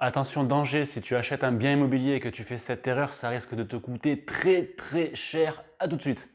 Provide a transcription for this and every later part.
Attention, danger, si tu achètes un bien immobilier et que tu fais cette erreur, ça risque de te coûter très très cher. À tout de suite.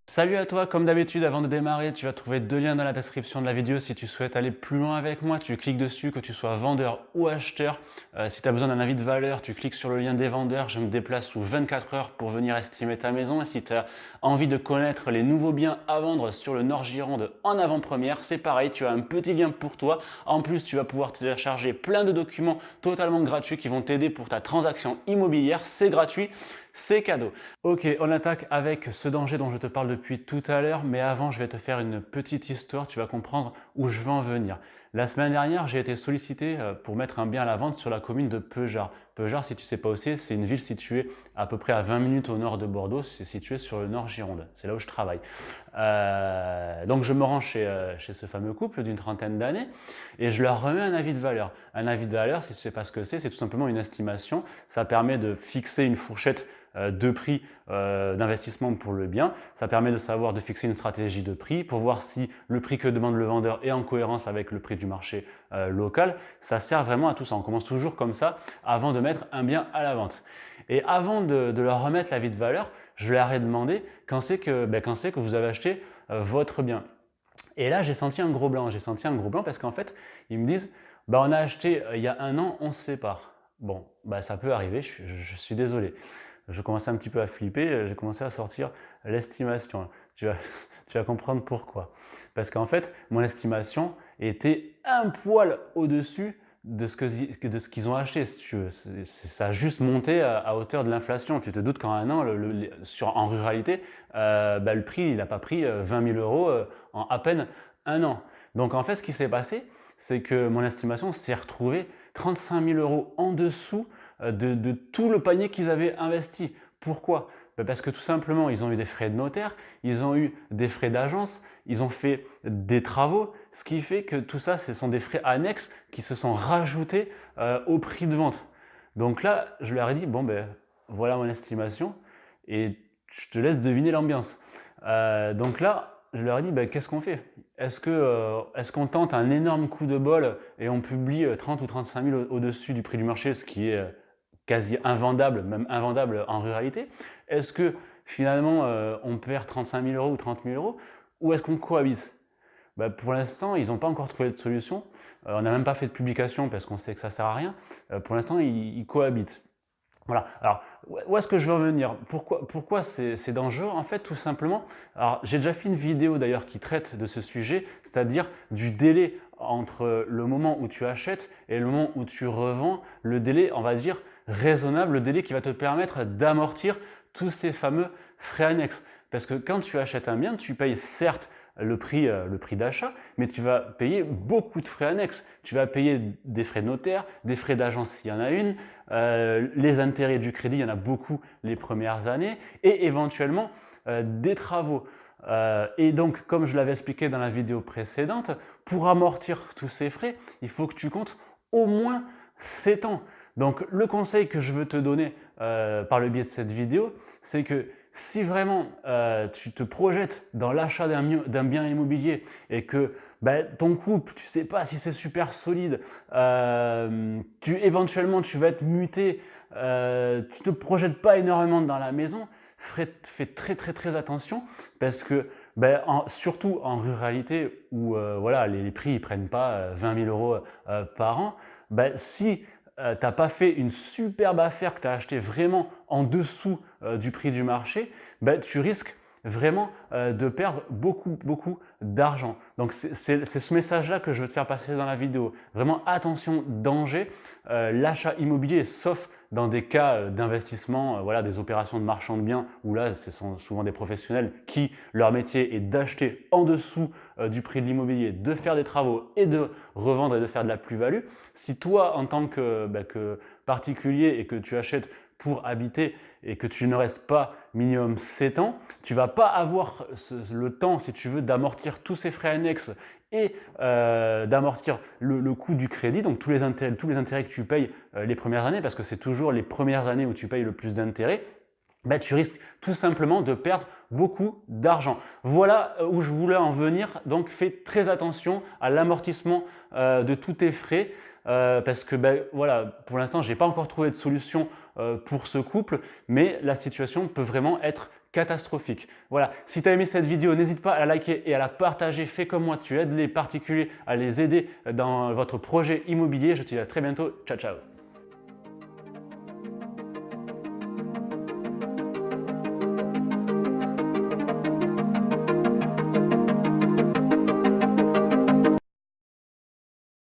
Salut à toi, comme d'habitude, avant de démarrer, tu vas trouver deux liens dans la description de la vidéo si tu souhaites aller plus loin avec moi. Tu cliques dessus, que tu sois vendeur ou acheteur. Si tu as besoin d'un avis de valeur, tu cliques sur le lien des vendeurs. Je me déplace sous 24 heures pour venir estimer ta maison. Et si tu as envie de connaître les nouveaux biens à vendre sur le Nord Gironde en avant-première, c'est pareil, tu as un petit lien pour toi. En plus, tu vas pouvoir télécharger plein de documents totalement gratuits qui vont t'aider pour ta transaction immobilière. C'est gratuit. C'est cadeau. Ok, on attaque avec ce danger dont je te parle depuis tout à l'heure, mais avant je vais te faire une petite histoire, tu vas comprendre où je veux en venir. La semaine dernière, j'ai été sollicité pour mettre un bien à la vente sur la commune de Peugeard. Peugeard, si tu ne sais pas aussi, c'est une ville située à peu près à 20 minutes au nord de Bordeaux, c'est situé sur le Nord Gironde, c'est là où je travaille. Donc je me rends chez ce fameux couple d'une trentaine d'années et je leur remets un avis de valeur. Un avis de valeur, si tu ne sais pas ce que c'est tout simplement une estimation. Ça permet de fixer une fourchette de prix d'investissement pour le bien. Ça permet de savoir, de fixer une stratégie de prix pour voir si le prix que demande le vendeur est en cohérence avec le prix du marché local. Ça sert vraiment à tout ça. On commence toujours comme ça avant de mettre un bien à la vente. Et avant de leur remettre l'avis de valeur, je leur ai demandé quand c'est que vous avez acheté votre bien. Et là, j'ai senti un gros blanc. J'ai senti un gros blanc parce qu'en fait, ils me disent on a acheté il y a un an, on se sépare. Bon, ça peut arriver, je suis désolé. Je commençais un petit peu à flipper, j'ai commencé à sortir l'estimation. Tu vas, tu vas comprendre pourquoi. Parce qu'en fait, mon estimation était un poil au-dessus de ce qu'ils ont acheté, si tu veux. Ça a juste monté à hauteur de l'inflation. Tu te doutes qu'en un an, en ruralité, le prix, il n'a pas pris 20 000 euros en à peine un an. Donc en fait, ce qui s'est passé, c'est que mon estimation s'est retrouvée 35 000 euros en dessous de tout le panier qu'ils avaient investi. Pourquoi? Parce que tout simplement, ils ont eu des frais de notaire, ils ont eu des frais d'agence, ils ont fait des travaux, ce qui fait que tout ça, ce sont des frais annexes qui se sont rajoutés au prix de vente. Donc là, je leur ai dit, voilà mon estimation et je te laisse deviner l'ambiance. Donc là, je leur ai dit, qu'est-ce qu'on fait? Est-ce qu'on tente un énorme coup de bol et on publie 30 ou 35 000 au-dessus du prix du marché, ce qui est quasi invendable, même invendable en ruralité? Est-ce que finalement on perd 35 000 euros ou 30 000 euros? Ou est-ce qu'on cohabite? Pour l'instant, ils n'ont pas encore trouvé de solution. On n'a même pas fait de publication parce qu'on sait que ça ne sert à rien. Pour l'instant, ils cohabitent. Voilà. Alors, où est-ce que je veux en venir? Pourquoi c'est dangereux? En fait, tout simplement, alors j'ai déjà fait une vidéo d'ailleurs qui traite de ce sujet, c'est-à-dire du délai entre le moment où tu achètes et le moment où tu revends, le délai, on va dire, raisonnable, le délai qui va te permettre d'amortir tous ces fameux frais annexes. Parce que quand tu achètes un bien, tu payes certes le prix d'achat, mais tu vas payer beaucoup de frais annexes. Tu vas payer des frais de notaire, des frais d'agence s'il y en a une, les intérêts du crédit, il y en a beaucoup les premières années, et éventuellement des travaux. Et donc, comme je l'avais expliqué dans la vidéo précédente, pour amortir tous ces frais, il faut que tu comptes au moins 7 ans. Donc, le conseil que je veux te donner par le biais de cette vidéo, c'est que si vraiment tu te projettes dans l'achat d'un bien immobilier et que ton couple, tu ne sais pas si c'est super solide, éventuellement tu vas être muté, tu ne te projettes pas énormément dans la maison, fais très très très attention parce que surtout en ruralité où voilà, les prix ne prennent pas 20 000 euros par an, si tu n'as pas fait une superbe affaire, que tu as acheté vraiment en dessous du prix du marché, tu risques vraiment de perdre beaucoup d'argent. Donc c'est ce message-là que je veux te faire passer dans la vidéo. Vraiment attention, danger, l'achat immobilier, sauf dans des cas d'investissement, voilà, des opérations de marchand de biens, où là ce sont souvent des professionnels qui, leur métier est d'acheter en dessous du prix de l'immobilier, de faire des travaux et de revendre et de faire de la plus-value. Si toi, en tant que particulier et que tu achètes pour habiter et que tu ne restes pas minimum 7 ans, tu ne vas pas avoir le temps, si tu veux, d'amortir tous ces frais annexes et d'amortir le coût du crédit, donc tous les intérêts que tu payes les premières années, parce que c'est toujours les premières années où tu payes le plus d'intérêts. tu risques tout simplement de perdre beaucoup d'argent. Voilà où je voulais en venir. Donc, fais très attention à l'amortissement de tous tes frais parce que voilà, pour l'instant, je n'ai pas encore trouvé de solution pour ce couple, mais la situation peut vraiment être catastrophique. Voilà, si tu as aimé cette vidéo, n'hésite pas à la liker et à la partager. Fais comme moi, tu aides les particuliers à les aider dans votre projet immobilier. Je te dis à très bientôt. Ciao, ciao.